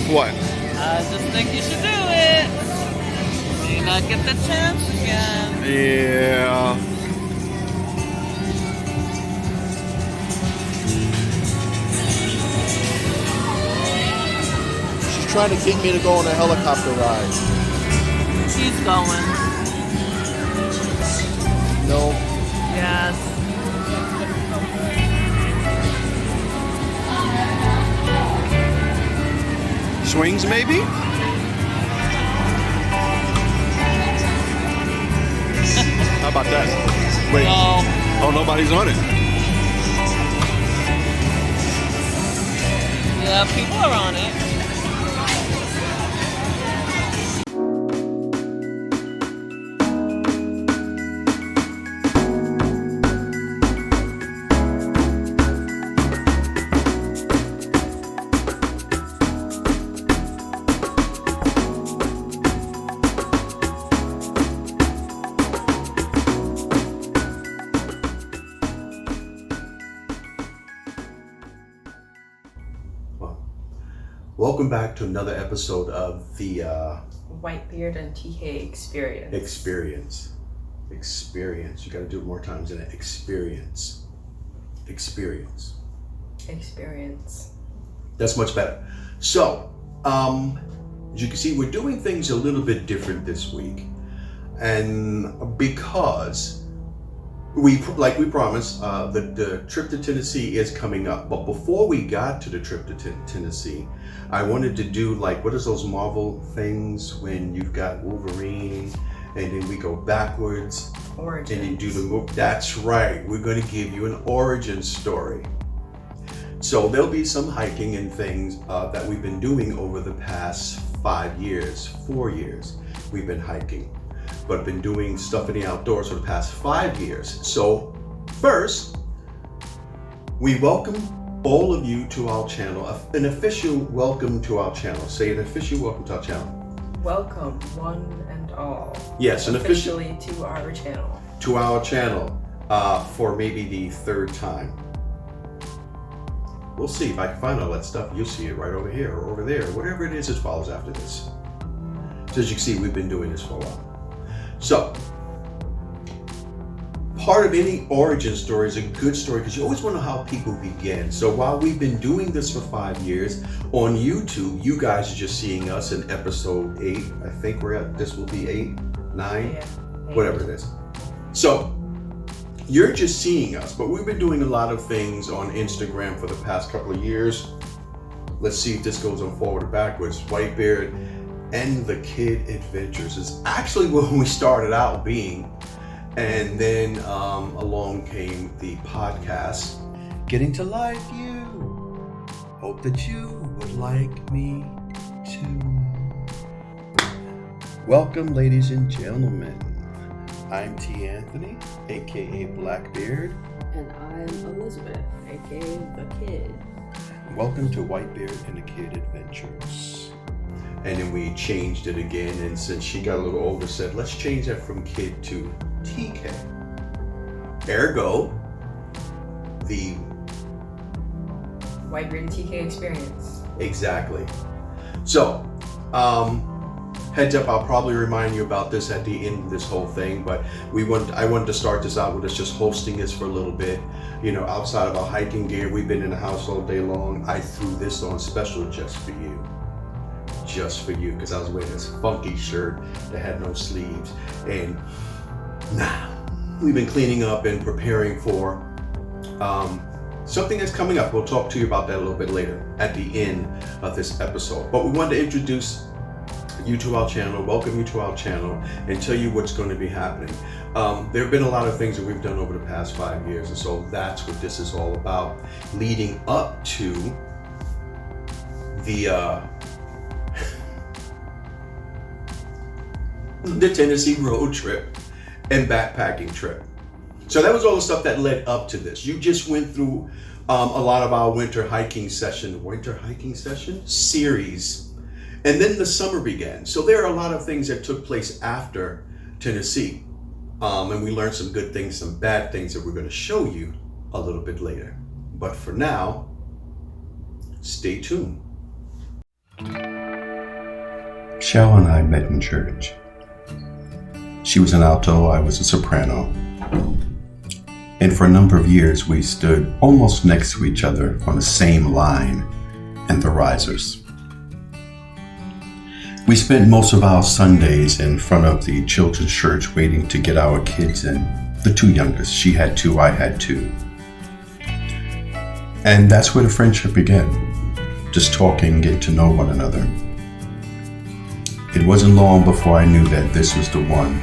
What? I just think you should do it. May not get the chance again. Yeah. She's trying to get me to go on a helicopter ride. She's going. No. Yes. Swings, maybe? How about that? Wait. No. Oh, nobody's on it. Yeah, people are on it. Welcome back to another episode of the Whitebeard and TK Experience. Experience. You got to do it more times than that. Experience. That's much better. So, as you can see, we're doing things a little bit different this week, and because we promised, the trip to Tennessee is coming up. But before we got to the trip to Tennessee, I wanted to do what is those Marvel things when you've got Wolverine and then we go backwards Origins. and you do the move. That's right. We're going to give you an origin story. So there'll be some hiking and things that we've been doing over the past 4 years. We've been hiking, but been doing stuff in the outdoors for the past 5 years. So first, we welcome all of you to our channel, an official welcome to our channel. Say an official welcome to our channel. Welcome, one and all. Yes, an official officially to our channel. To our channel for maybe the third time. We'll see if I can find all that stuff. You'll see it right over here or over there, whatever it is that follows after this. So as you can see, we've been doing this for a while. So, part of any origin story is a good story because you always want to know how people begin. So while we've been doing this for 5 years on YouTube, you guys are just seeing us in episode 8. I think this will be 8, 9, whatever it is. So you're just seeing us, but we've been doing a lot of things on Instagram for the past couple of years. Let's see if this goes on forward or backwards. Whitebeard and the Kid Adventures is actually when we started out being. And then along came the podcast, Getting to Like You. Hope that you would like me too. Welcome, ladies and gentlemen. I'm T. Anthony, aka Blackbeard. And I'm Elizabeth, aka The Kid. Welcome to Whitebeard and the Kid Adventures. And then we changed it again, and since she got a little older, said, let's change that from Kid to TK. Ergo, the Whitebeard and TK Experience. Exactly. So, heads up, I'll probably remind you about this at the end of this whole thing, but I wanted to start this out with us just hosting this for a little bit. You know, outside of our hiking gear, we've been in the house all day long. I threw this on special just for you. Just for you, because I was wearing this funky shirt that had no sleeves. And we've been cleaning up and preparing for something that's coming up. We'll talk to you about that a little bit later at the end of this episode. But we wanted to introduce you to our channel, welcome you to our channel, and tell you what's going to be happening. There have been a lot of things that we've done over the past 5 years, and so that's what this is all about, leading up to the Tennessee road trip and backpacking trip. So that was all the stuff that led up to this. You just went through a lot of our winter hiking session series, and then the summer began. So there are a lot of things that took place after Tennessee, and we learned some good things, some bad things that we're going to show you a little bit later. But for now, stay tuned. Cheryl and I met in church. She was an alto, I was a soprano. And for a number of years, we stood almost next to each other on the same line in the risers. We spent most of our Sundays in front of the children's church waiting to get our kids in. The two youngest, she had two, I had two. And that's where the friendship began, just talking, getting to know one another. It wasn't long before I knew that this was the one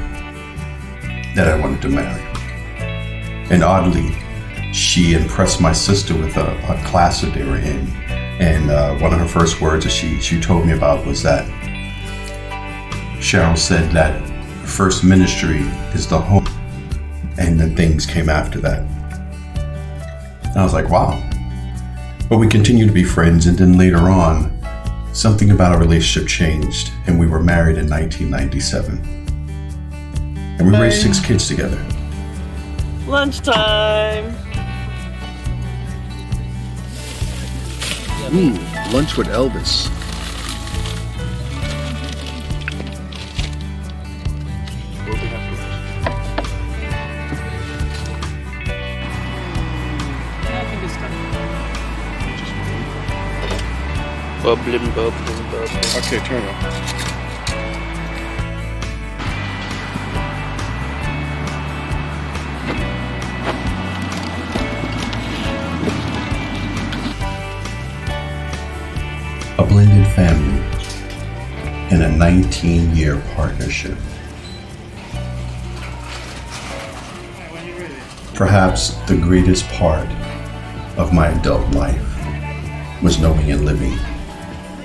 that I wanted to marry. And oddly, she impressed my sister with a class that they were in. And one of her first words that she told me about was that Cheryl said that first ministry is the home, and then things came after that. And I was like, wow. But we continued to be friends, and then later on, something about our relationship changed, and we were married in 1997. And we raised 6 kids together. Lunchtime. Lunch with Elvis. What do we have for lunch? I think it's done. Bubbling, bubbling, bubbling. Okay, turn it on. A blended family and a 19-year partnership. Perhaps the greatest part of my adult life was knowing and living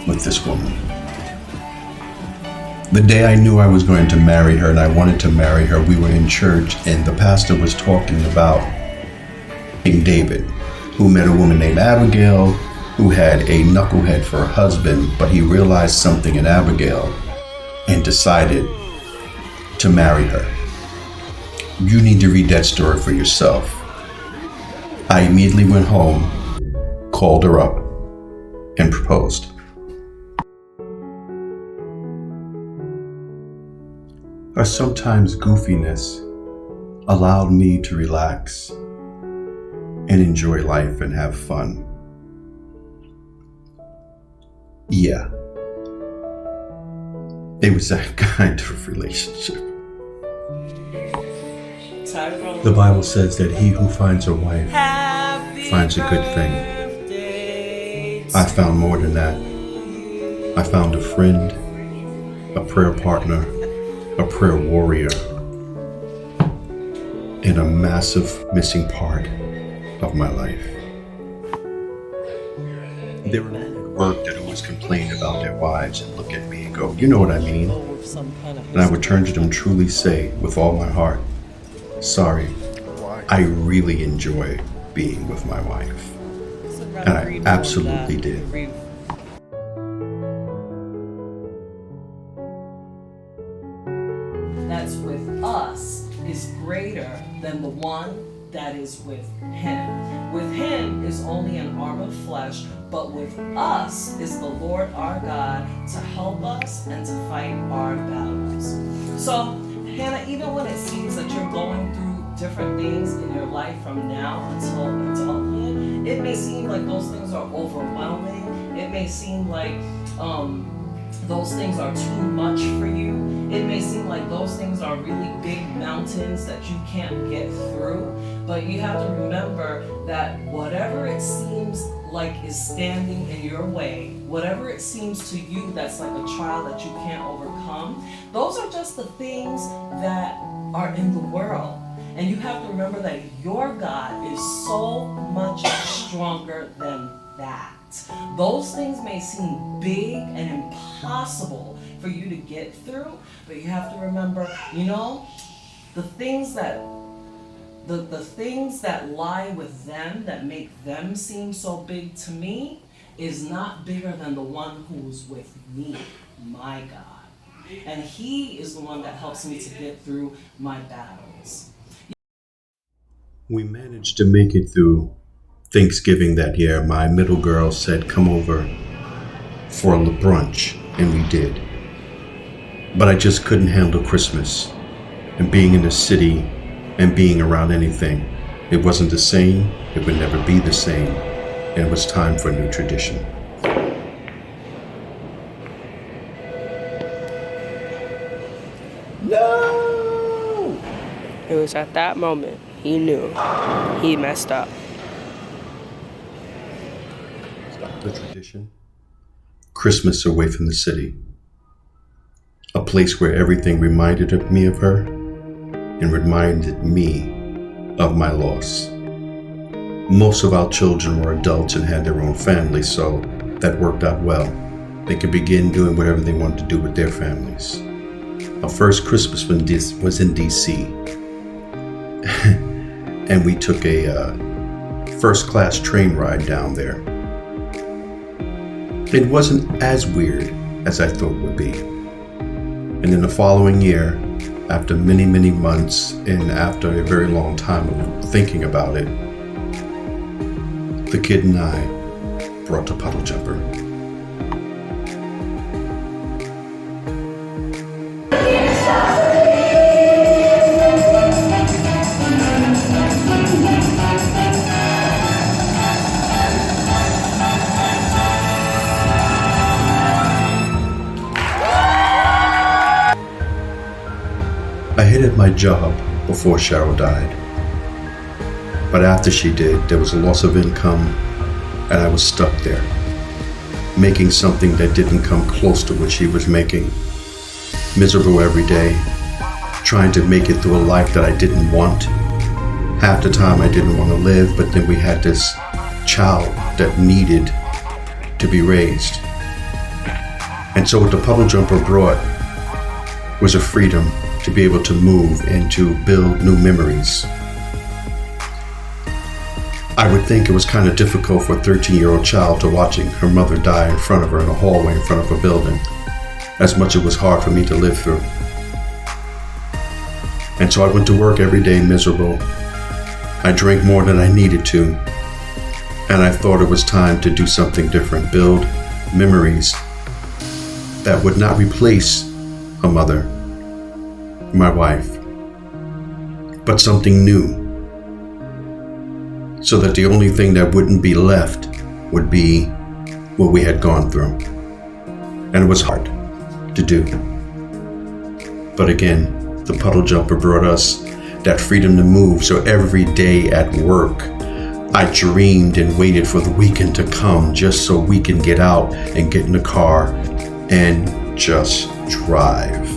with this woman. The day I knew I was going to marry her and I wanted to marry her, we were in church and the pastor was talking about King David, who met a woman named Abigail, who had a knucklehead for a husband, but he realized something in Abigail and decided to marry her. You need to read that story for yourself. I immediately went home, called her up, and proposed. Her sometimes goofiness allowed me to relax and enjoy life and have fun. Yeah, it was that kind of relationship. The Bible says that he who finds a wife finds a good thing. I found more than that. I found a friend, a prayer partner, a prayer warrior, and a massive missing part of my life. There were men at work that always complained about their wives and look at me and go, you know what I mean? And I would turn to them, truly say with all my heart, sorry, I really enjoy being with my wife. And I absolutely did. That's with us is greater than the one that is with him. With him is only an arm of flesh, but with us is the Lord our God to help us and to fight our battles. So, Hannah, even when it seems that you're going through different things in your life from now until adulthood, it may seem like those things are overwhelming. It may seem like those things are too much for you. It may seem like those things are really big mountains that you can't get through. But you have to remember that whatever it seems like is standing in your way, whatever it seems to you that's like a trial that you can't overcome, those are just the things that are in the world. And you have to remember that your God is so much stronger than that. Those things may seem big and impossible for you to get through, but you have to remember, the things that lie with them that make them seem so big to me is not bigger than the one who's with me, my God. And he is the one that helps me to get through my battles. We managed to make it through Thanksgiving that year. My middle girl said, come over for a brunch, and we did. But I just couldn't handle Christmas and being in the city and being around anything. It wasn't the same. It would never be the same. And it was time for a new tradition. No! It was at that moment he knew he messed up. Stop the tradition. Christmas away from the city. A place where everything reminded me of her and reminded me of my loss. Most of our children were adults and had their own families, so that worked out well. They could begin doing whatever they wanted to do with their families. Our first Christmas was in DC, and we took a first-class train ride down there. It wasn't as weird as I thought it would be. And in the following year, after many, many months and after a very long time of thinking about it, the kid and I brought the puddle jumper. I hated my job before Cheryl died. But after she did, there was a loss of income and I was stuck there, making something that didn't come close to what she was making. Miserable every day, trying to make it through a life that I didn't want. Half the time I didn't want to live, but then we had this child that needed to be raised. And so what the puddle jumper brought was a freedom to be able to move and to build new memories. I would think it was kind of difficult for a 13-year-old child to watching her mother die in front of her in a hallway in front of a building, as much as it was hard for me to live through. And so I went to work every day miserable. I drank more than I needed to, and I thought it was time to do something different, build memories that would not replace a mother, my wife, but something new, so that the only thing that wouldn't be left would be what we had gone through. And it was hard to do. But again, the puddle jumper brought us that freedom to move, so every day at work, I dreamed and waited for the weekend to come just so we can get out and get in the car and just drive.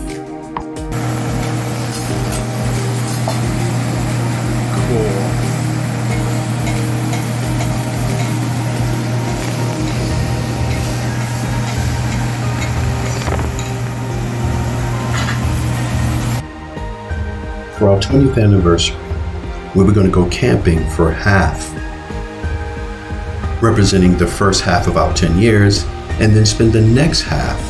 For our 20th anniversary, we were going to go camping for half, representing the first half of our 10 years, and then spend the next half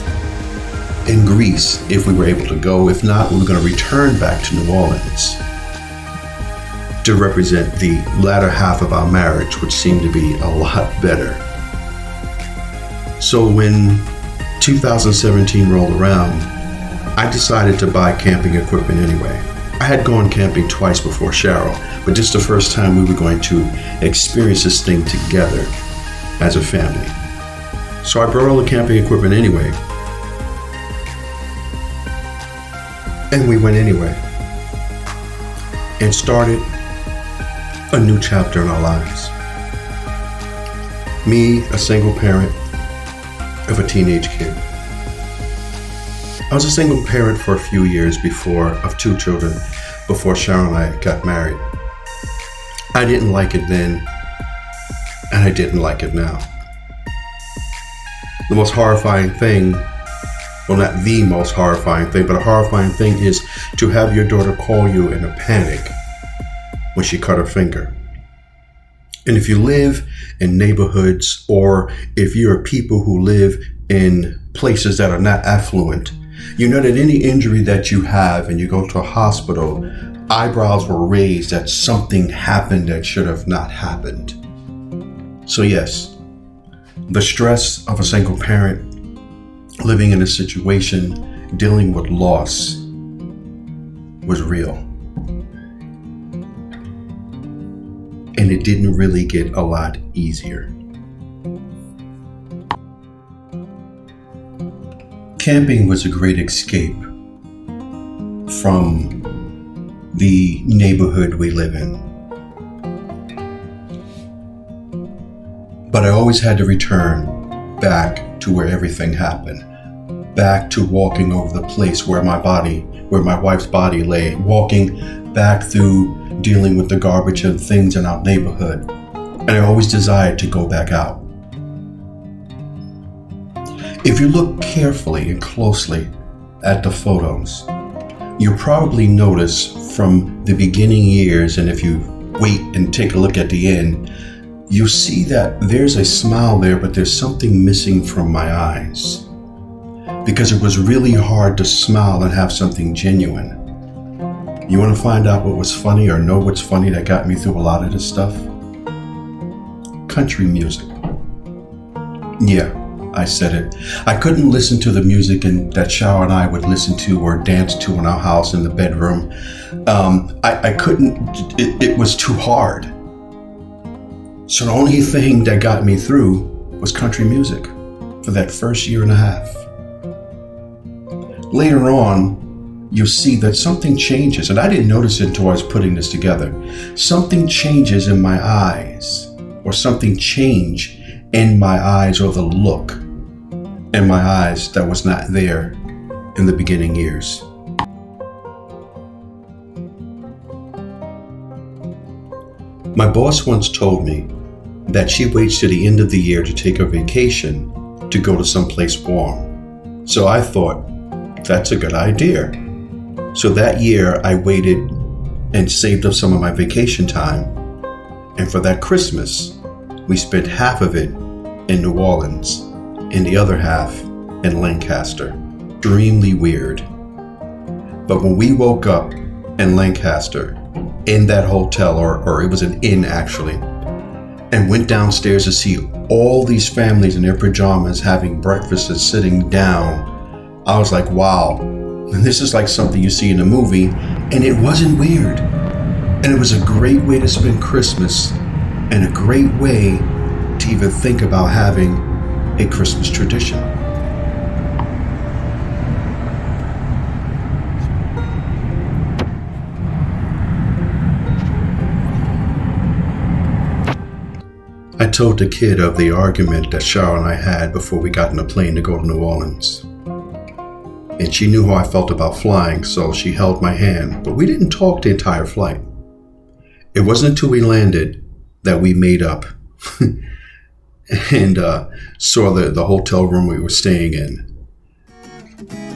in Greece if we were able to go. If not, we were going to return back to New Orleans to represent the latter half of our marriage, which seemed to be a lot better. So when 2017 rolled around, I decided to buy camping equipment anyway. I had gone camping twice before Cheryl, but this is the first time we were going to experience this thing together as a family. So I brought all the camping equipment anyway. And we went anyway. And started a new chapter in our lives. Me, a single parent of a teenage kid. I was a single parent for a few years of 2 children, before Cheryl and I got married. I didn't like it then, and I didn't like it now. The most horrifying thing, well, not the most horrifying thing, but a horrifying thing is to have your daughter call you in a panic when she cut her finger. And if you live in neighborhoods, or if you're people who live in places that are not affluent, you know that any injury that you have and you go to a hospital, eyebrows were raised that something happened that should have not happened. So yes, the stress of a single parent living in a situation dealing with loss was real. And it didn't really get a lot easier. Camping was a great escape from the neighborhood we live in. But I always had to return back to where everything happened. Back to walking over the place where my wife's body lay, walking back through dealing with the garbage and things in our neighborhood. And I always desired to go back out. If you look carefully and closely at the photos, you'll probably notice from the beginning years, and if you wait and take a look at the end, you see that there's a smile there, but there's something missing from my eyes. Because it was really hard to smile and have something genuine. You want to find out what was funny or know what's funny that got me through a lot of this stuff? Country music. Yeah, I said it. I couldn't listen to the music that Shao and I would listen to or dance to in our house in the bedroom. I couldn't, it was too hard. So the only thing that got me through was country music for that first year and a half. Later on, you'll see that something changes, and I didn't notice it until I was putting this together. Something changes in my eyes, or something changed in my eyes, or the look in my eyes that was not there in the beginning years. My boss once told me that she waits to the end of the year to take a vacation to go to someplace warm. So I thought, that's a good idea. So that year I waited and saved up some of my vacation time. And for that Christmas, we spent half of it in New Orleans and the other half in Lancaster. Extremely weird. But when we woke up in Lancaster, in that hotel, or it was an inn actually, and went downstairs to see all these families in their pajamas having breakfast and sitting down, I was like, wow, this is like something you see in a movie, and it wasn't weird. And it was a great way to spend Christmas, and a great way to even think about having a Christmas tradition. I told the kid of the argument that Shao and I had before we got in a plane to go to New Orleans. And she knew how I felt about flying, so she held my hand, but we didn't talk the entire flight. It wasn't until we landed that we made up and saw the hotel room we were staying in.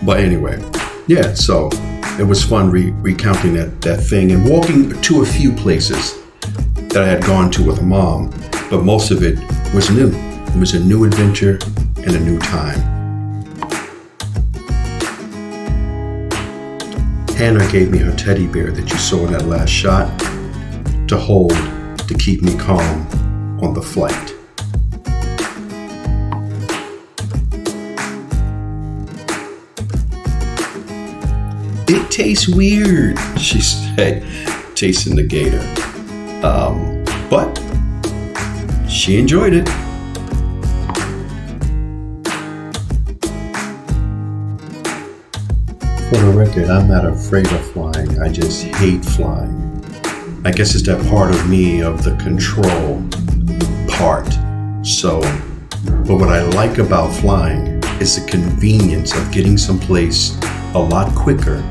But anyway, yeah, so it was fun recounting that thing and walking to a few places that I had gone to with Mom, but most of it was new. It was a new adventure and a new time. Hannah gave me her teddy bear that you saw in that last shot to hold to keep me calm on the flight. It tastes weird, she said, tasting the gator. But she enjoyed it. For the record, I'm not afraid of flying. I just hate flying. I guess it's that part of me of the control part. But what I like about flying is the convenience of getting someplace a lot quicker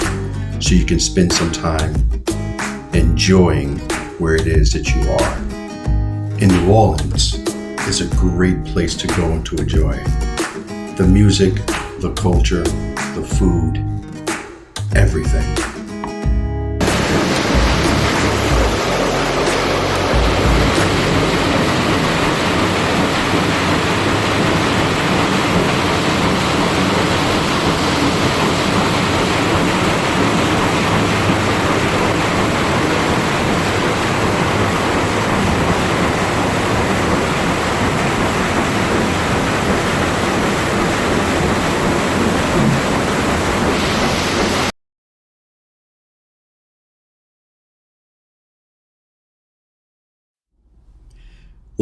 so you can spend some time enjoying where it is that you are. In New Orleans is a great place to go and to enjoy. The music, the culture, the food, everything.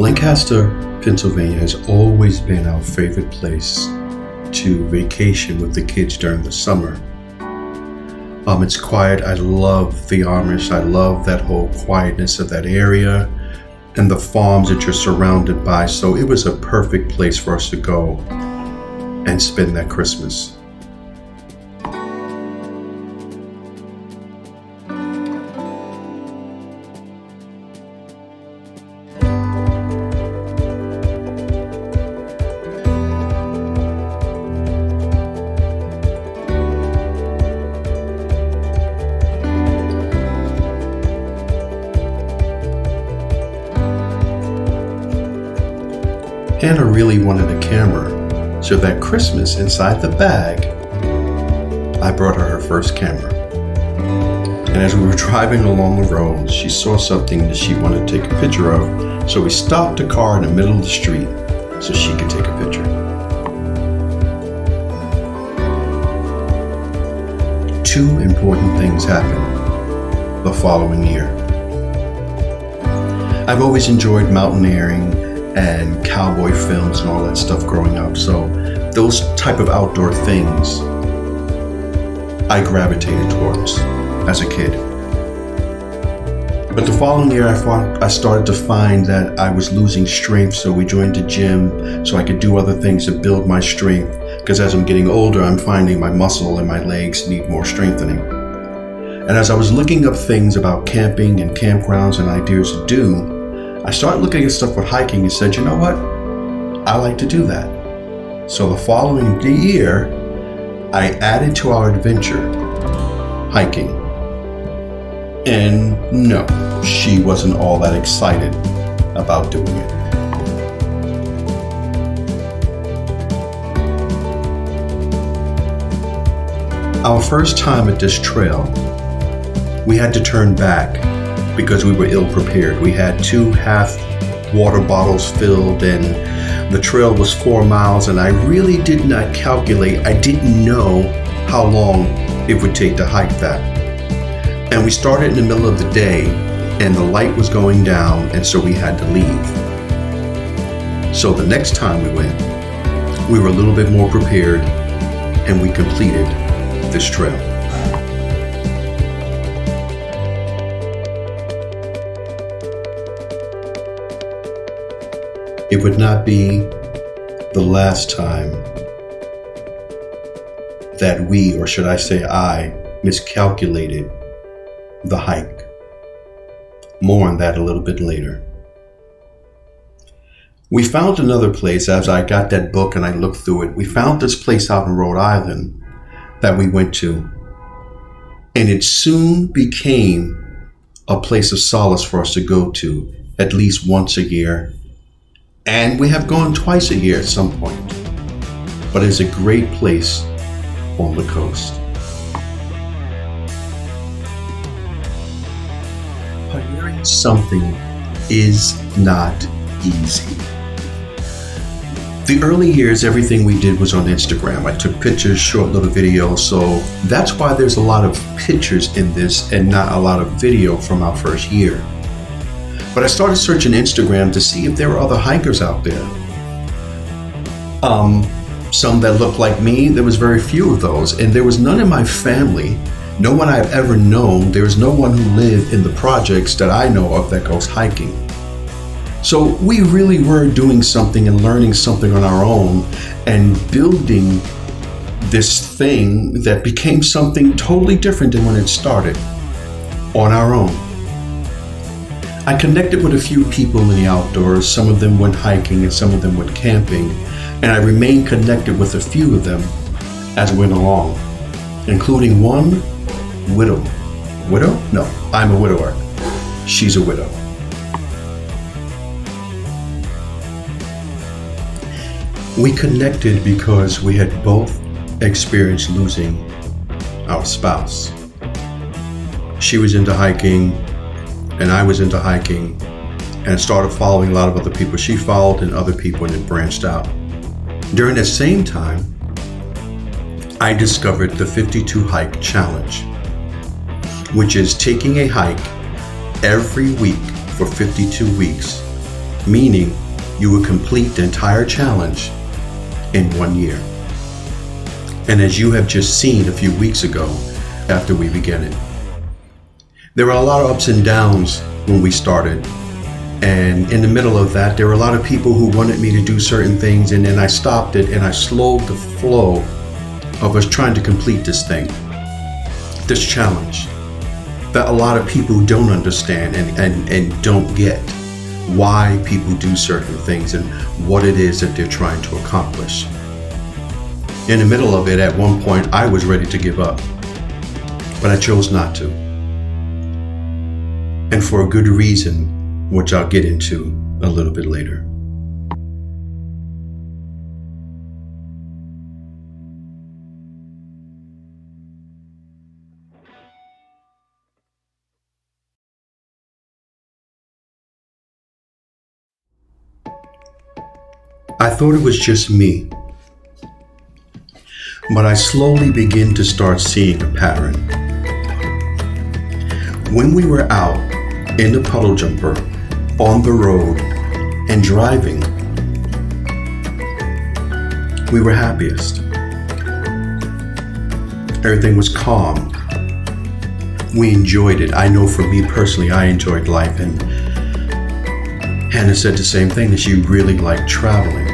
Lancaster, Pennsylvania has always been our favorite place to vacation with the kids during the summer. It's quiet. I love the Amish. I love that whole quietness of that area and the farms that you're surrounded by. So it was a perfect place for us to go and spend that Christmas. Hannah really wanted a camera, so that Christmas, inside the bag, I brought her first camera. And as we were driving along the road, she saw something that she wanted to take a picture of, so we stopped the car in the middle of the street so she could take a picture. Two important things happened the following year. I've always enjoyed mountaineering and cowboy films and all that stuff growing up, so those type of outdoor things I gravitated towards as a kid. But the following year I started to find that I was losing strength, so we joined a gym so I could do other things to build my strength, because as I'm getting older I'm finding my muscle and my legs need more strengthening. And as I was looking up things about camping and campgrounds and ideas to do, I started looking at stuff with hiking and said, you know what? I like to do that. So the following year, I added to our adventure hiking. And no, she wasn't all that excited about doing it. Our first time at this trail, we had to turn back because we were ill prepared. We had 2 half water bottles filled and the trail was 4 miles, and I really did not calculate. I didn't know how long it would take to hike that. And we started in the middle of the day and the light was going down, and so we had to leave. So the next time we went, we were a little bit more prepared and we completed this trail. It would not be the last time that we, or should I say I, miscalculated the hike. More on that a little bit later. We found another place as I got that book and I looked through it. We found this place out in Rhode Island that we went to. And it soon became a place of solace for us to go to at least once a year. And we have gone twice a year at some point. But it's a great place on the coast. Pioneering something is not easy. The early years, everything we did was on Instagram. I took pictures, short little videos, so that's why there's a lot of pictures in this and not a lot of video from our first year. But I started searching Instagram to see if there were other hikers out there. Some that looked like me. There was very few of those, and there was none in my family. No one I've ever known. There was no one who lived in the projects that I know of that goes hiking. So we really were doing something and learning something on our own and building this thing that became something totally different than when it started on our own. I connected with a few people in the outdoors. Some of them went hiking and some of them went camping, and I remained connected with a few of them as we went along, including one widow. Widow? No, I'm a widower. She's a widow. We connected because we had both experienced losing our spouse. She was into hiking, and I was into hiking, and started following a lot of other people she followed and other people, and it branched out. During that same time, I discovered the 52 Hike Challenge, which is taking a hike every week for 52 weeks, meaning you would complete the entire challenge in 1 year. And as you have just seen a few weeks ago after we began it, there were a lot of ups and downs when we started. And in the middle of that, there were a lot of people who wanted me to do certain things, and then I stopped it and I slowed the flow of us trying to complete this thing, this challenge that a lot of people don't understand and don't get why people do certain things and what it is that they're trying to accomplish. In the middle of it, at one point, I was ready to give up, but I chose not to. And for a good reason, which I'll get into a little bit later. I thought it was just me, but I slowly began to start seeing a pattern. When we were out in the puddle jumper, on the road, and driving, we were happiest. Everything was calm. We enjoyed it. I know for me personally, I enjoyed life, and Hannah said the same thing, that she really liked traveling.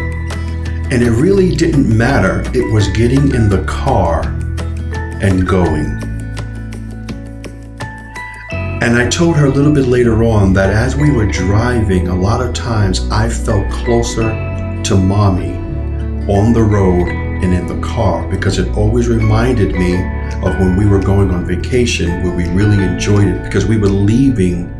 And it really didn't matter. It was getting in the car and going. And I told her a little bit later on that as we were driving, a lot of times I felt closer to Mommy on the road and in the car, because it always reminded me of when we were going on vacation, where we really enjoyed it, because we were leaving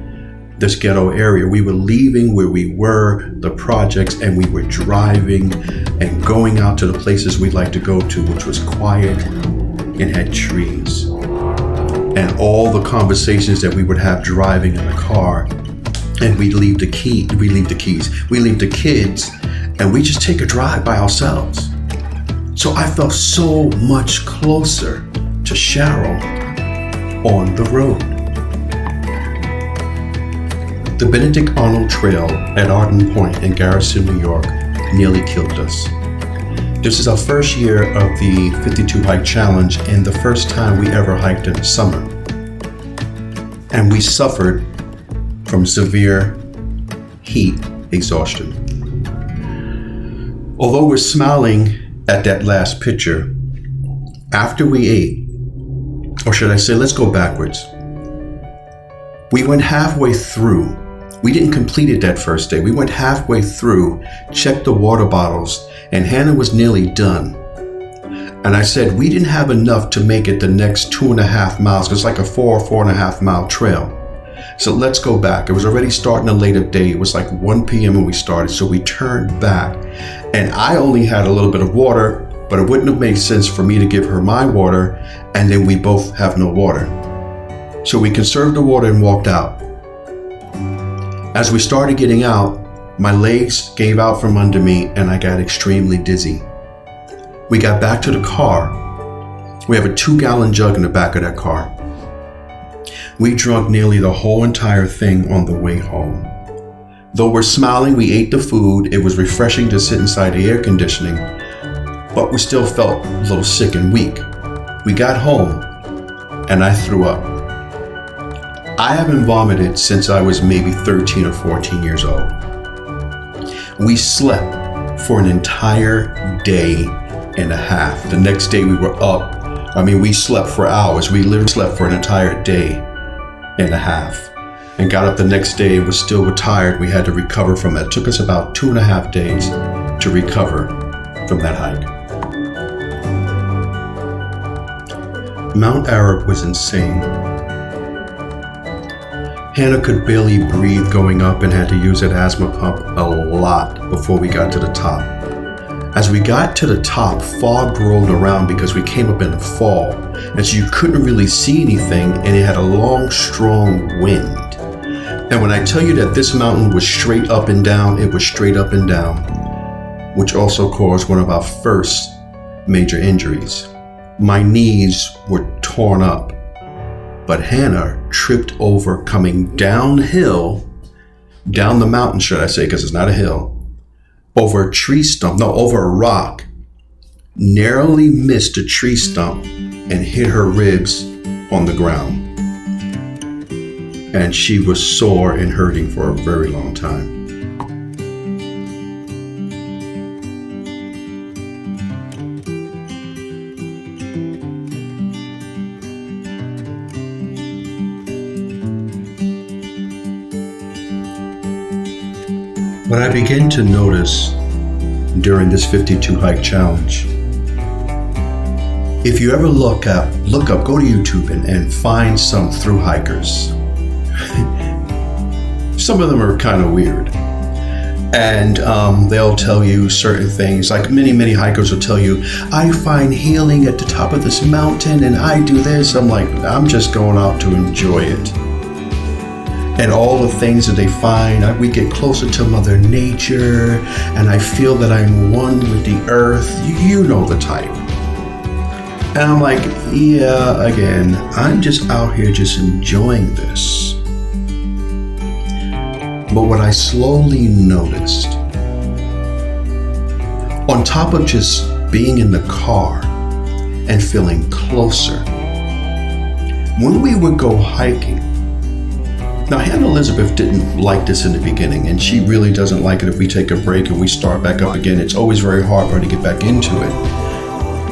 this ghetto area. We were leaving where we were, the projects, and we were driving and going out to the places we'd like to go to, which was quiet and had trees. And all the conversations that we would have driving in the car, and we leave the kids, and we just take a drive by ourselves. So I felt so much closer to Cheryl on the road. The Benedict Arnold Trail at Arden Point in Garrison, New York nearly killed us. This is our first year of the 52 Hike Challenge, and the first time we ever hiked in the summer. And we suffered from severe heat exhaustion. Although we're smiling at that last picture, after we ate, or should I say, let's go backwards. We went halfway through. We didn't complete it that first day. We went halfway through, checked the water bottles, and Hannah was nearly done. And I said, we didn't have enough to make it the next 2.5 miles, because it's like a 4.5 mile trail. So let's go back. It was already starting a later day. It was like 1 p.m. when we started. So we turned back, and I only had a little bit of water, but it wouldn't have made sense for me to give her my water, and then we both have no water. So we conserved the water and walked out. As we started getting out, my legs gave out from under me and I got extremely dizzy. We got back to the car. We have a 2-gallon jug in the back of that car. We drank nearly the whole entire thing on the way home. Though we're smiling, we ate the food. It was refreshing to sit inside the air conditioning, but we still felt a little sick and weak. We got home and I threw up. I haven't vomited since I was maybe 13 or 14 years old. We slept for an entire day and a half. The next day we were up. We slept for hours. We literally slept for an entire day and a half. And got up the next day and was still tired. We had to recover from that. It took us about 2.5 days to recover from that hike. Mount Arab was insane. Hannah could barely breathe going up and had to use an asthma pump a lot before we got to the top. As we got to the top, fog rolled around because we came up in the fall, and so you couldn't really see anything, and it had a long, strong wind. And when I tell you that this mountain was straight up and down, it was straight up and down, which also caused one of our first major injuries. My knees were torn up, but Hannah tripped over coming downhill down the mountain, should I say, because it's not a hill, over a tree stump, no, over a rock, narrowly missed a tree stump and hit her ribs on the ground. And she was sore and hurting for a very long time. What I began to notice during this 52 hike challenge, if you ever look up, go to YouTube and find some thru hikers. Some of them are kind of weird. And they'll tell you certain things, like many hikers will tell you, I find healing at the top of this mountain and I do this. I'm like, I'm just going out to enjoy it. And all the things that they find, we get closer to Mother Nature, and I feel that I'm one with the earth. You know the type. And I'm like, yeah, again, I'm just out here just enjoying this. But what I slowly noticed, on top of just being in the car and feeling closer, when we would go hiking, now, Hannah Elizabeth didn't like this in the beginning, and she really doesn't like it if we take a break and we start back up again. It's always very hard for her to get back into it.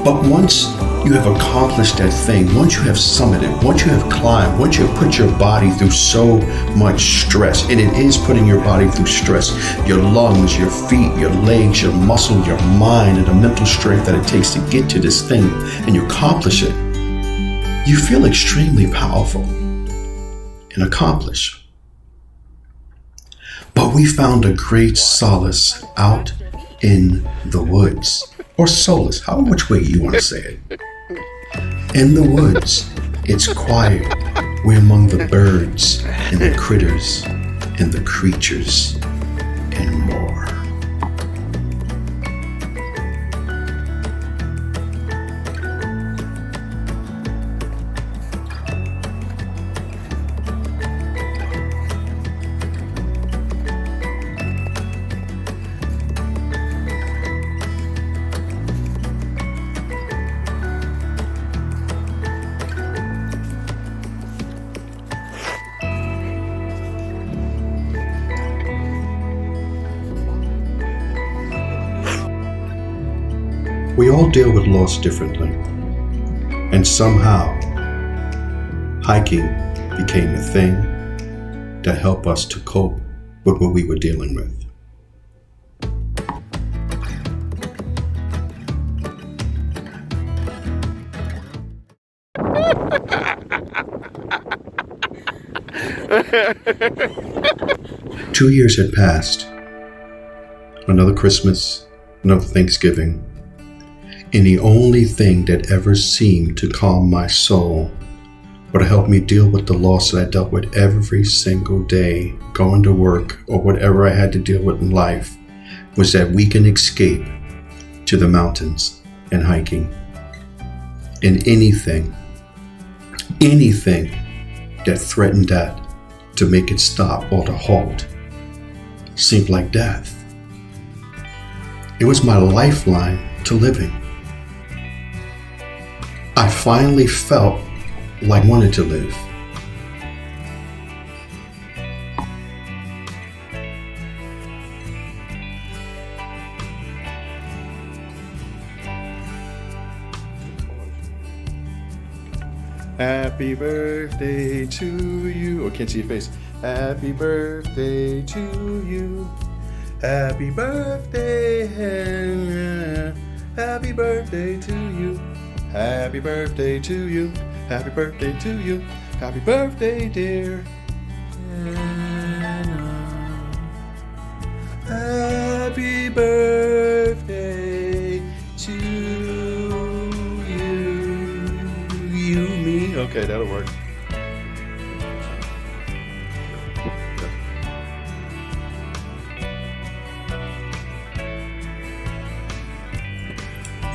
But once you have accomplished that thing, once you have summited, once you have climbed, once you have put your body through so much stress, and it is putting your body through stress, your lungs, your feet, your legs, your muscle, your mind, and the mental strength that it takes to get to this thing, and you accomplish it, you feel extremely powerful and accomplish. But we found a great solace out in the woods, or solace, however which way you want to say it. In the woods, it's quiet. We're among the birds and the critters and the creatures and more. We all deal with loss differently, and somehow hiking became a thing that helped us to cope with what we were dealing with. Two years had passed. Another Christmas, another Thanksgiving. And the only thing that ever seemed to calm my soul or to help me deal with the loss that I dealt with every single day, going to work or whatever I had to deal with in life, was that weekend escape to the mountains and hiking. And anything that threatened that to make it stop or to halt seemed like death. It was my lifeline to living. I finally felt like I wanted to live. Happy birthday to you. Oh, can't see your face. Happy birthday to you. Happy birthday, Hannah. Happy birthday to you. Happy birthday to you. Happy birthday to you. Happy birthday, dear Hannah. Happy birthday to you, me. Okay, that'll work.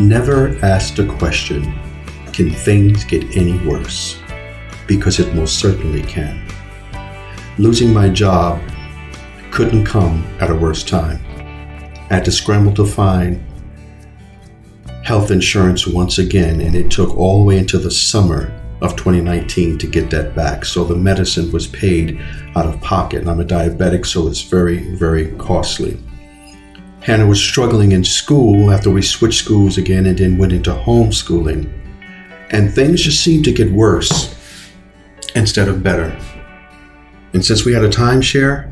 Never ask the question, can things get any worse? Because it most certainly can. Losing my job couldn't come at a worse time. I had to scramble to find health insurance once again, and it took all the way into the summer of 2019 to get that back. So the medicine was paid out of pocket, and I'm a diabetic, so it's very, very costly. Hannah was struggling in school after we switched schools again and then went into homeschooling. And things just seemed to get worse instead of better. And since we had a timeshare,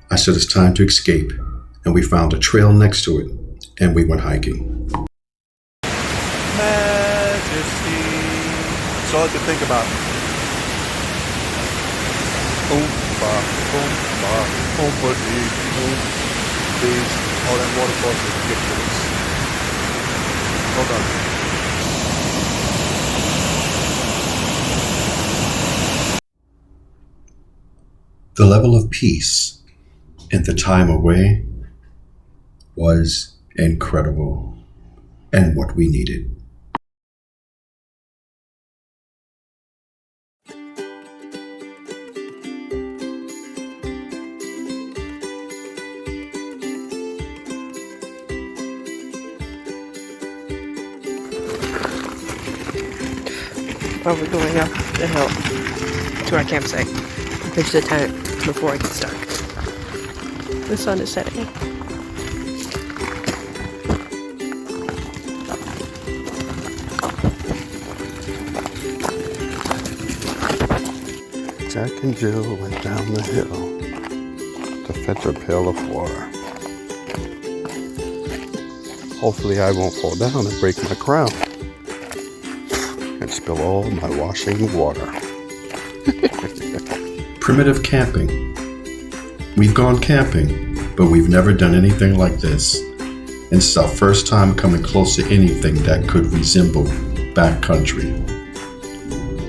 I said it's time to escape. And we found a trail next to it, and we went hiking. Majesty. That's all I could think about. Oompa, oompa, oompa dee, oom. Please, all that waterfalls are ridiculous. Hold on. The level of peace and the time away was incredible and what we needed. Well, we're going up the hill to our campsite. Pitch the tent before it gets dark. The sun is setting. Jack and Jill went down the hill to fetch a pail of water. Hopefully I won't fall down and break my crown and spill all my washing water. Primitive camping. We've gone camping, but we've never done anything like this. And it's our first time coming close to anything that could resemble backcountry.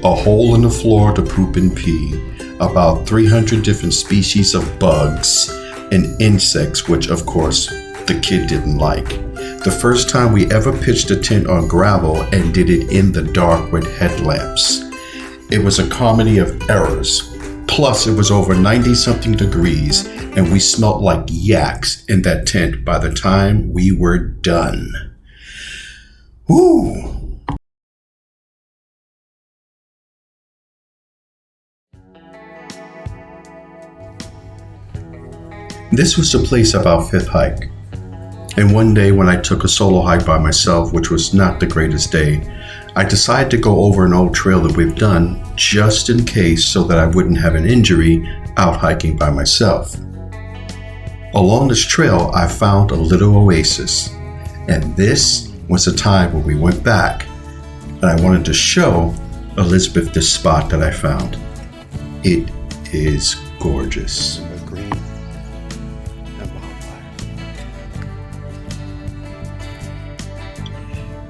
A hole in the floor to poop and pee, about 300 different species of bugs and insects, which of course the kid didn't like. The first time we ever pitched a tent on gravel and did it in the dark with headlamps. It was a comedy of errors. Plus it was over 90-something degrees and we smelt like yaks in that tent by the time we were done. Woo! This was the place of our fifth hike. And one day when I took a solo hike by myself, which was not the greatest day, I decided to go over an old trail that we've done just in case so that I wouldn't have an injury out hiking by myself. Along this trail, I found a little oasis. And this was the time when we went back. And I wanted to show Elizabeth this spot that I found. It is gorgeous. Green and wildfire.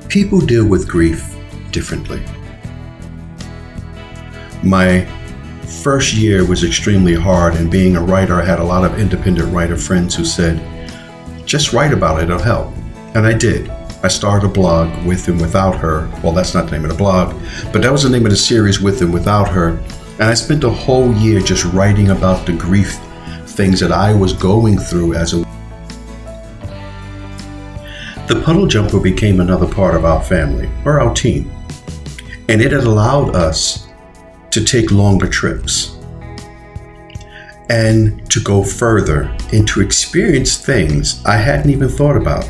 People deal with grief differently. My first year was extremely hard, and being a writer, I had a lot of independent writer friends who said, just write about it, it'll help. And I did. I started a blog, With and Without Her. Well, that's not the name of the blog, but that was the name of the series, With and Without Her. And I spent a whole year just writing about the grief things that I was going through as a... The puddle jumper became another part of our family, or our team. And it had allowed us to take longer trips and to go further and to experience things I hadn't even thought about,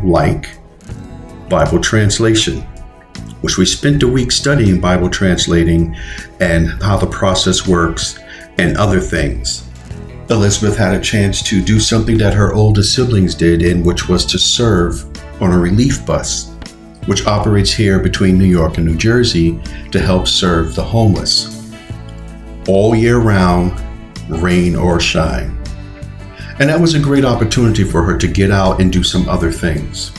like Bible translation, which we spent a week studying Bible translating and how the process works and other things. Elizabeth had a chance to do something that her older siblings did, and which was to serve on a relief bus, which operates here between New York and New Jersey to help serve the homeless all year round, rain or shine. And that was a great opportunity for her to get out and do some other things.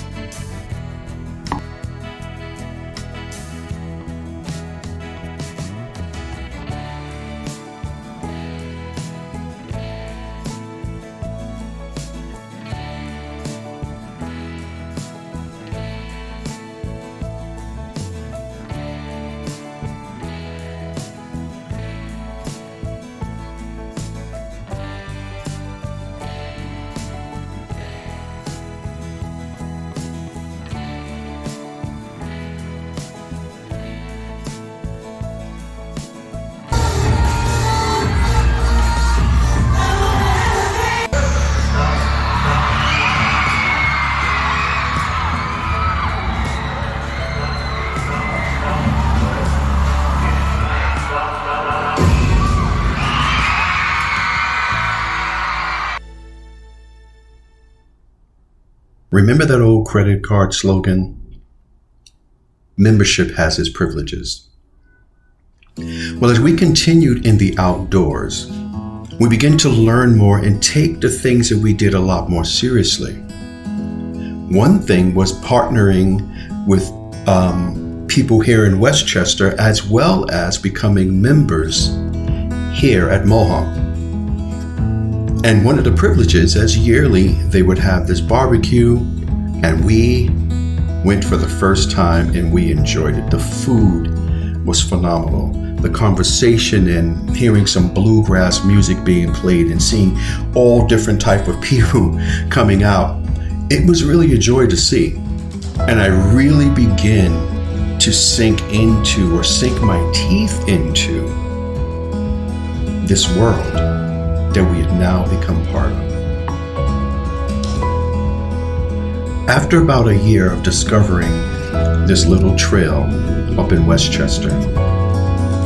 Remember that old credit card slogan? Membership has its privileges. Well, as we continued in the outdoors, we began to learn more and take the things that we did a lot more seriously. One thing was partnering with people here in Westchester, as well as becoming members here at Mohawk. And one of the privileges, as yearly, they would have this barbecue, and we went for the first time and we enjoyed it. The food was phenomenal. The conversation and hearing some bluegrass music being played and seeing all different type of people coming out, it was really a joy to see. And I really began to sink my teeth into this world that we had now become part of. After about a year of discovering this little trail up in Westchester,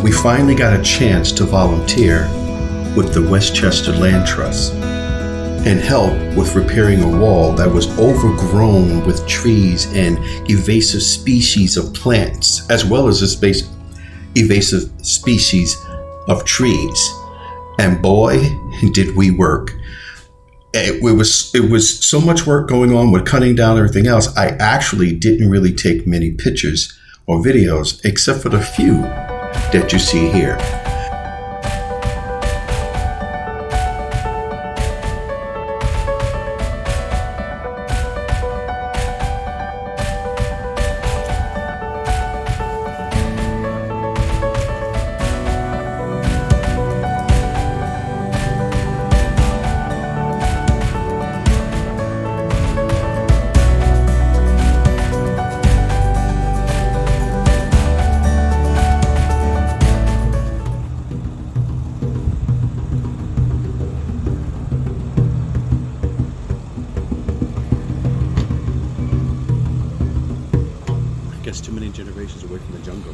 we finally got a chance to volunteer with the Westchester Land Trust and help with repairing a wall that was overgrown with trees and invasive species of plants, as well as invasive species of trees. And boy, did we work. It was so much work going on with cutting down everything else. I actually didn't really take many pictures or videos, except for the few that you see here. Too many generations away from the jungle.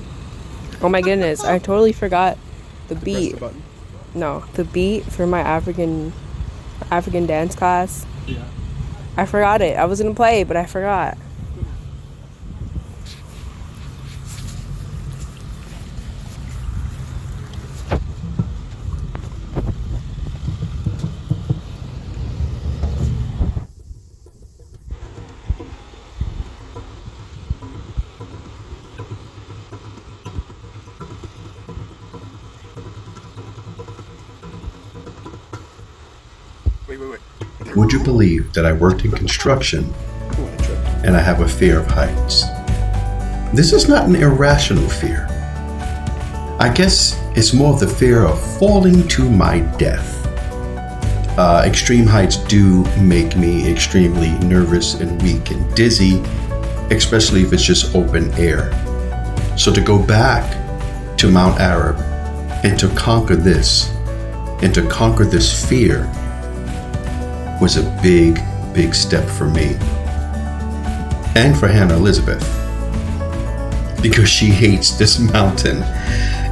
Oh my goodness, I totally forgot the beat. Press the button. No, the beat for my African dance class. Yeah. I forgot it. I was gonna play, but I forgot. Wait. Would you believe that I worked in construction and I have a fear of heights? This is not an irrational fear. I guess it's more of the fear of falling to my death. Extreme heights do make me extremely nervous and weak and dizzy, especially if it's just open air. So to go back to Mount Arab and to conquer this fear was a big, big step for me. And for Hannah Elizabeth, because she hates this mountain.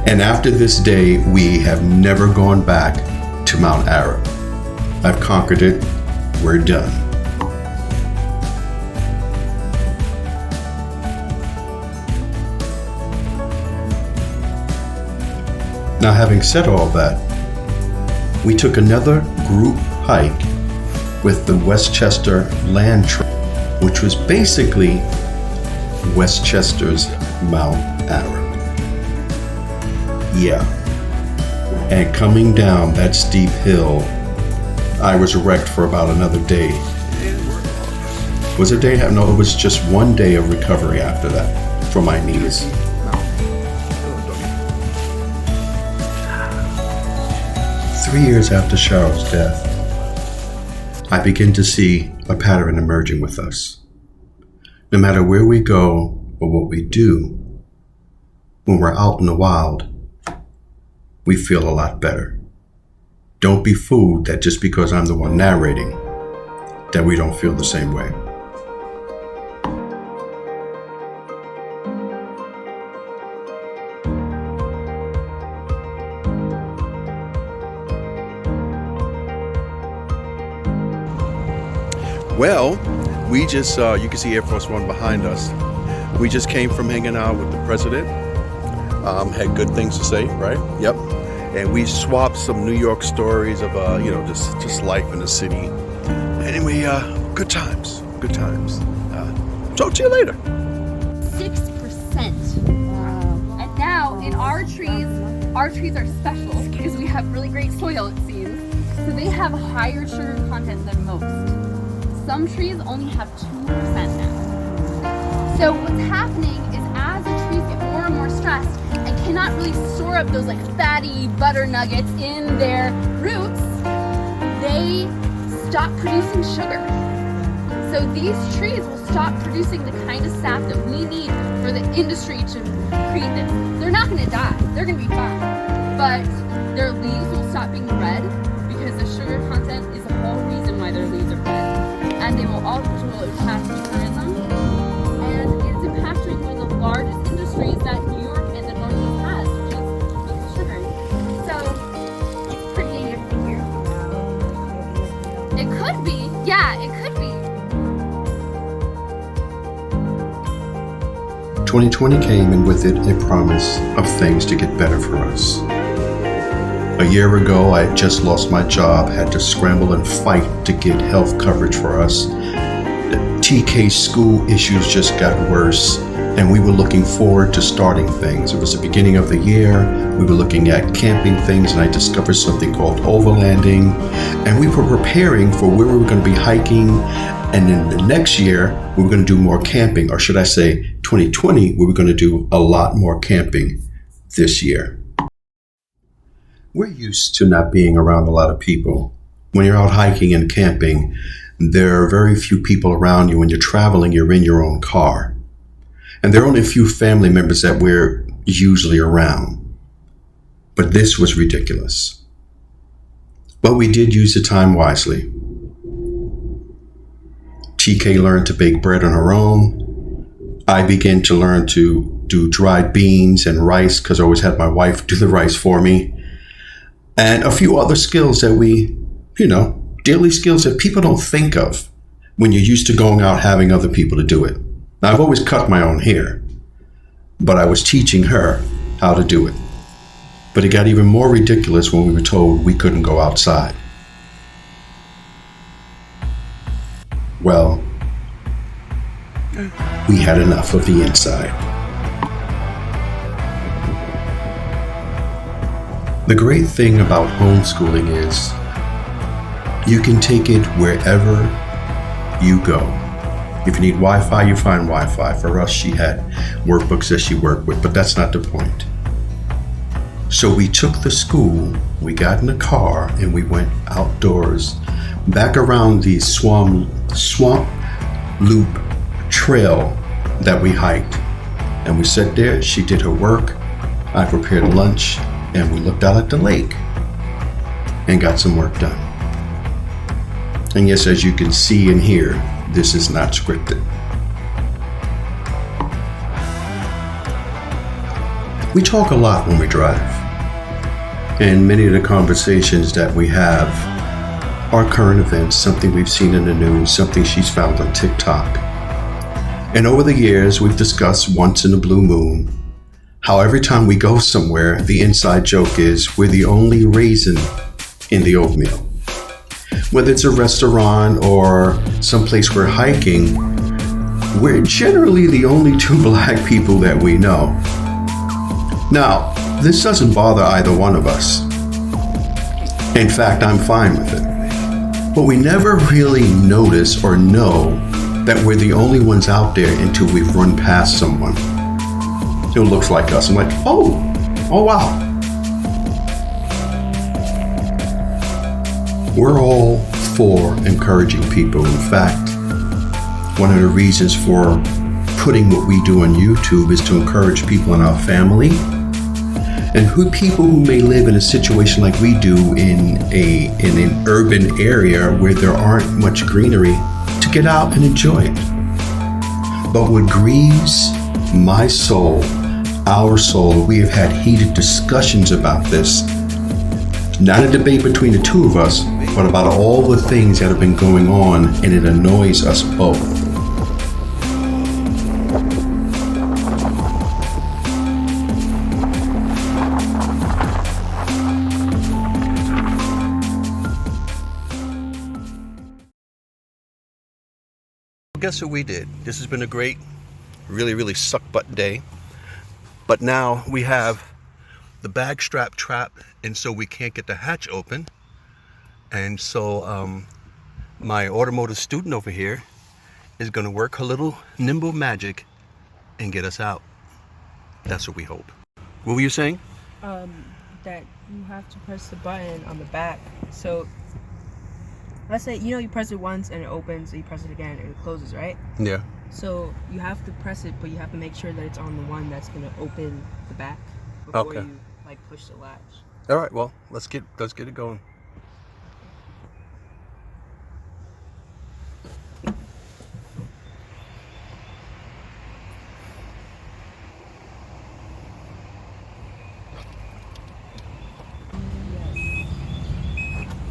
And after this day, we have never gone back to Mount Arab. I've conquered it. We're done. Now, having said all that, we took another group hike with the Westchester Land Trust, which was basically Westchester's Mount Arab. Yeah. And coming down that steep hill, I was wrecked for about another day. Was it a day? No, it was just one day of recovery after that for my knees. 3 years after Cheryl's death, I begin to see a pattern emerging with us. No matter where we go or what we do, when we're out in the wild, we feel a lot better. Don't be fooled that just because I'm the one narrating, that we don't feel the same way. Well, We just, you can see Air Force One behind us. We just came from hanging out with the president. Had good things to say, right? Yep. And we swapped some New York stories of, just life in the city. Anyway, good times. Talk to you later. 6%. And now in our trees are special because we have really great soil, it seems. So they have higher sugar content than most. Some trees only have 2% now. So what's happening is as the trees get more and more stressed and cannot really store up those like fatty butter nuggets in their roots, they stop producing sugar. So these trees will stop producing the kind of sap that we need for the industry to create this. They're not going to die. They're going to be fine. But their leaves will stop being red because the sugar content is the whole reason why their leaves are red. And they will also impact tourism. And it's impacting one of the largest industries that New York and the Northeast has, which is making sugar. So it's pretty dangerous here. It could be. Yeah, it could be. 2020 came, and with it a promise of things to get better for us. A year ago, I had just lost my job, had to scramble and fight to get health coverage for us. The TK school issues just got worse, and we were looking forward to starting things. It was the beginning of the year. We were looking at camping things, and I discovered something called overlanding, and we were preparing for where we were going to be hiking. And then the next year, we were going to do more camping, or should I say 2020, we were going to do a lot more camping this year. We're used to not being around a lot of people. When you're out hiking and camping, there are very few people around you. When you're traveling, you're in your own car. And there are only a few family members that we're usually around. But this was ridiculous. But we did use the time wisely. TK learned to bake bread on her own. I began to learn to do dried beans and rice because I always had my wife do the rice for me. And a few other skills that we, daily skills that people don't think of when you're used to going out having other people to do it. Now, I've always cut my own hair, but I was teaching her how to do it. But it got even more ridiculous when we were told we couldn't go outside. Well, we had enough of the inside. The great thing about homeschooling is you can take it wherever you go. If you need Wi-Fi, you find Wi-Fi. For us, she had workbooks that she worked with, but that's not the point. So we took the school, we got in a car, and we went outdoors, back around the swamp loop trail that we hiked. And we sat there, she did her work, I prepared lunch, and we looked out at the lake and got some work done. And yes, as you can see and hear, this is not scripted. We talk a lot when we drive, and many of the conversations that we have are current events, something we've seen in the news, something she's found on TikTok. And over the years, we've discussed once in a blue moon how every time we go somewhere, the inside joke is we're the only raisin in the oatmeal. Whether it's a restaurant or someplace we're hiking, we're generally the only two black people that we know. Now, this doesn't bother either one of us. In fact, I'm fine with it. But we never really notice or know that we're the only ones out there until we've run past someone who looks like us. I'm like, oh wow. We're all for encouraging people. In fact, one of the reasons for putting what we do on YouTube is to encourage people in our family and people who may live in a situation like we do in an urban area where there aren't much greenery to get out and enjoy it. But what grieves my soul, our soul, we have had heated discussions about this, not a debate between the two of us, but about all the things that have been going on, and it annoys us both. guess what we did? This has been a great, really suck butt day. But now we have the bag strap trap, and so we can't get the hatch open. And so my automotive student over here is going to work her little nimble magic and get us out. That's what we hope. What were you saying? That you have to press the button on the back. So let's say, you know, you press it once and it opens, so you press it again and it closes, right? Yeah. So you have to press it, but you have to make sure that it's on the one that's gonna open the back before you like push the latch. All right. Well, let's get it going.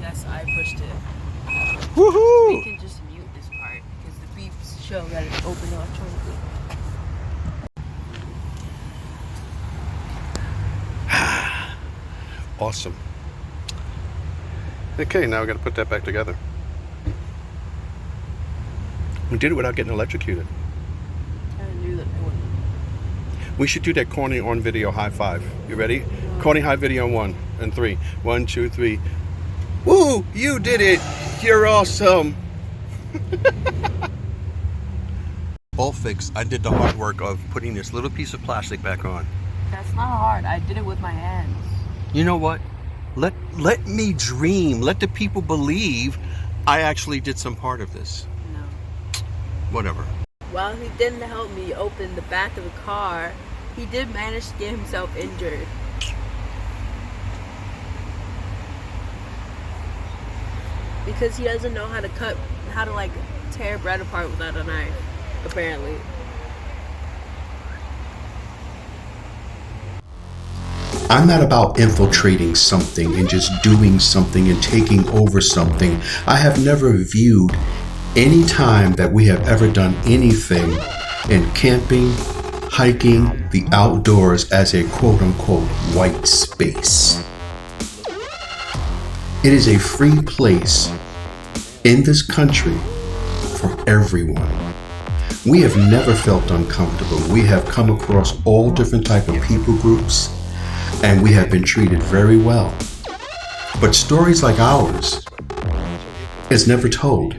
Yes, I pushed it. Woohoo! We can just mute this part because the beeps show that it's open electronically. Awesome. Okay, now we got to put that back together. We did it without getting electrocuted. I knew that I wouldn't. We should do that corny on video high five. You ready? Corny high video on 1 and 3. 1, 2, 3. Woo! You did it! You're awesome! All fixed. I did the hard work of putting this little piece of plastic back on. That's not hard. I did it with my hands. You know what? Let me dream. Let the people believe I actually did some part of this. No. Whatever. While he didn't help me open the back of the car, he did manage to get himself injured. Because he doesn't know how to like tear bread apart without a knife, apparently. I'm not about infiltrating something and just doing something and taking over something. I have never viewed any time that we have ever done anything in camping, hiking, the outdoors as a quote-unquote white space. It is a free place in this country for everyone. We have never felt uncomfortable. We have come across all different type of people groups, and we have been treated very well. But stories like ours is never told.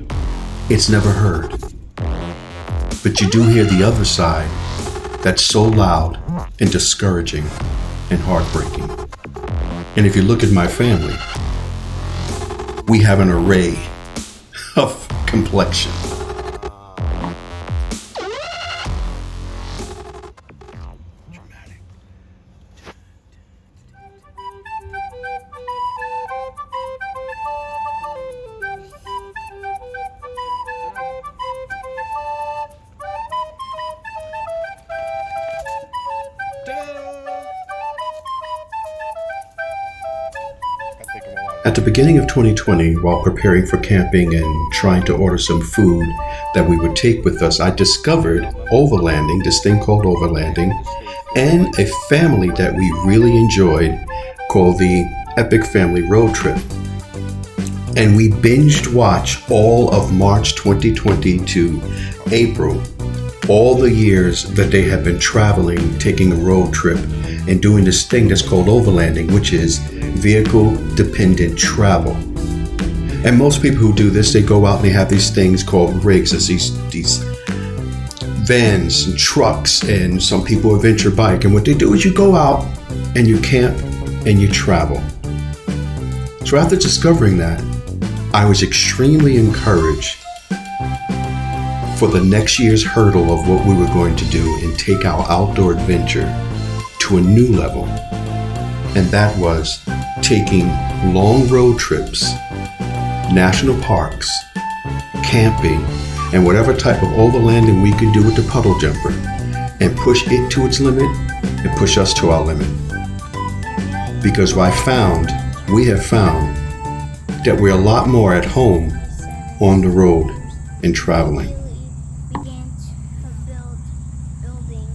It's never heard. But you do hear the other side that's so loud and discouraging and heartbreaking. And if you look at my family, we have an array of complexion. At the beginning of 2020, while preparing for camping and trying to order some food that we would take with us, I discovered overlanding, this thing called overlanding, and a family that we really enjoyed called the Epic Family Road Trip. And we binged watched all of March 2020 to April, all the years that they have been traveling, taking a road trip, and doing this thing that's called overlanding, which is vehicle-dependent travel. And most people who do this, they go out and they have these things called rigs. It's these vans and trucks, and some people adventure bike. And what they do is you go out and you camp and you travel. So after discovering that, I was extremely encouraged for the next year's hurdle of what we were going to do and take our outdoor adventure to a new level. And that was taking long road trips, national parks, camping, and whatever type of overlanding we could do with the puddle jumper, and push it to its limit and push us to our limit. Because we have found that we're a lot more at home on the road and traveling. Began to building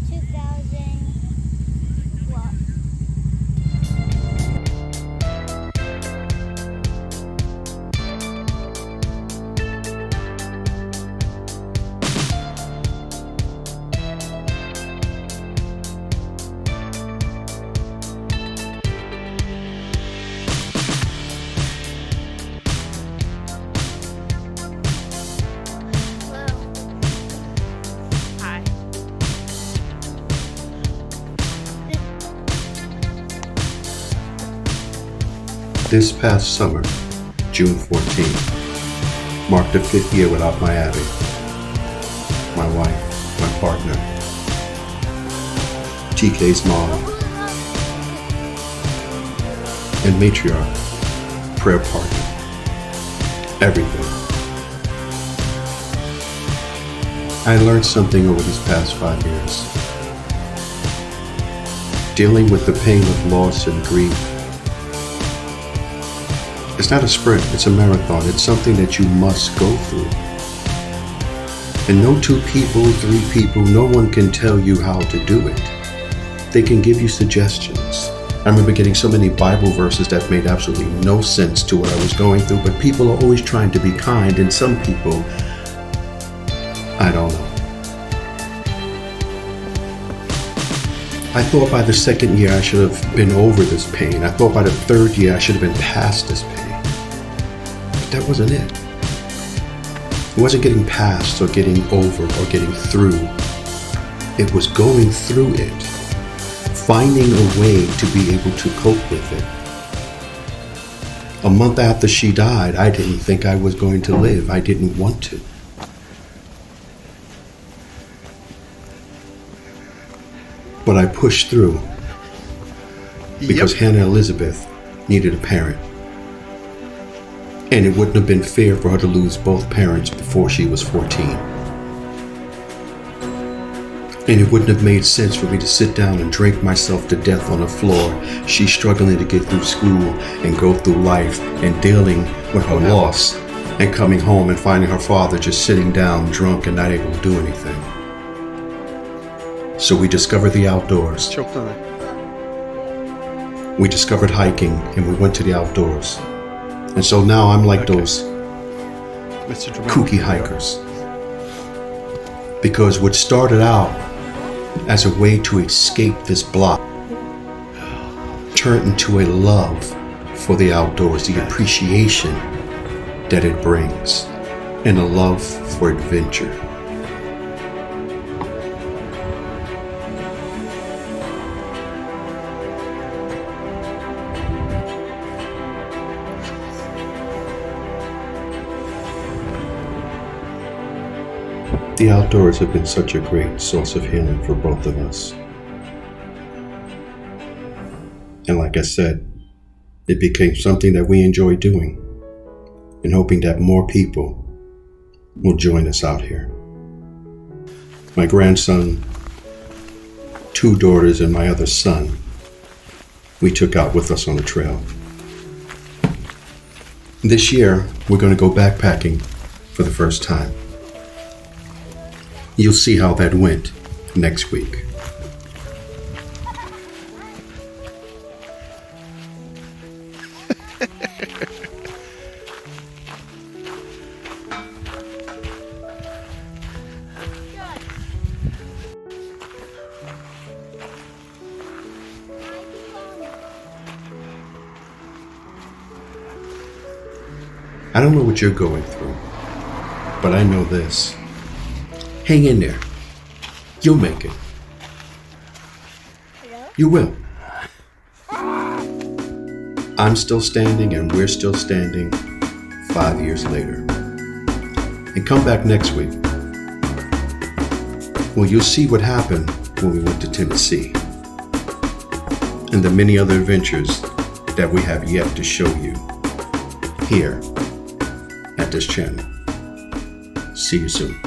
2000 what? This past summer, June 14th, marked the 5th year without my Abby, my wife, my partner, TK's mom, and matriarch, prayer partner, everything. I learned something over these past 5 years. Dealing with the pain of loss and grief. It's not a sprint, it's a marathon. It's something that you must go through. And no 2 people, 3 people, no one can tell you how to do it. They can give you suggestions. I remember getting so many Bible verses that made absolutely no sense to what I was going through, but people are always trying to be kind, and some people, I don't know. I thought by the 2nd year I should have been over this pain. I thought by the 3rd year I should have been past this pain. But that wasn't it. It wasn't getting past or getting over or getting through. It was going through it. Finding a way to be able to cope with it. A month after she died, I didn't think I was going to live. I didn't want to. But I pushed through because Hannah Elizabeth needed a parent. And it wouldn't have been fair for her to lose both parents before she was 14. And it wouldn't have made sense for me to sit down and drink myself to death on the floor. She's struggling to get through school and go through life and dealing with her loss and coming home and finding her father just sitting down drunk and not able to do anything. So we discovered the outdoors. Choked on it. We discovered hiking and we went to the outdoors. And so now I'm like those kooky hikers. Because what started out as a way to escape this block turned into a love for the outdoors, the appreciation that it brings, and a love for adventure. The outdoors have been such a great source of healing for both of us. And like I said, it became something that we enjoy doing and hoping that more people will join us out here. My grandson, 2 daughters, and my other son, we took out with us on the trail. This year, we're going to go backpacking for the first time. You'll see how that went next week. I don't know what you're going through, but I know this. Hang in there. You'll make it. You will. I'm still standing and we're still standing 5 years later. And come back next week. Well, you'll see what happened when we went to Tennessee and the many other adventures that we have yet to show you here at this channel. See you soon.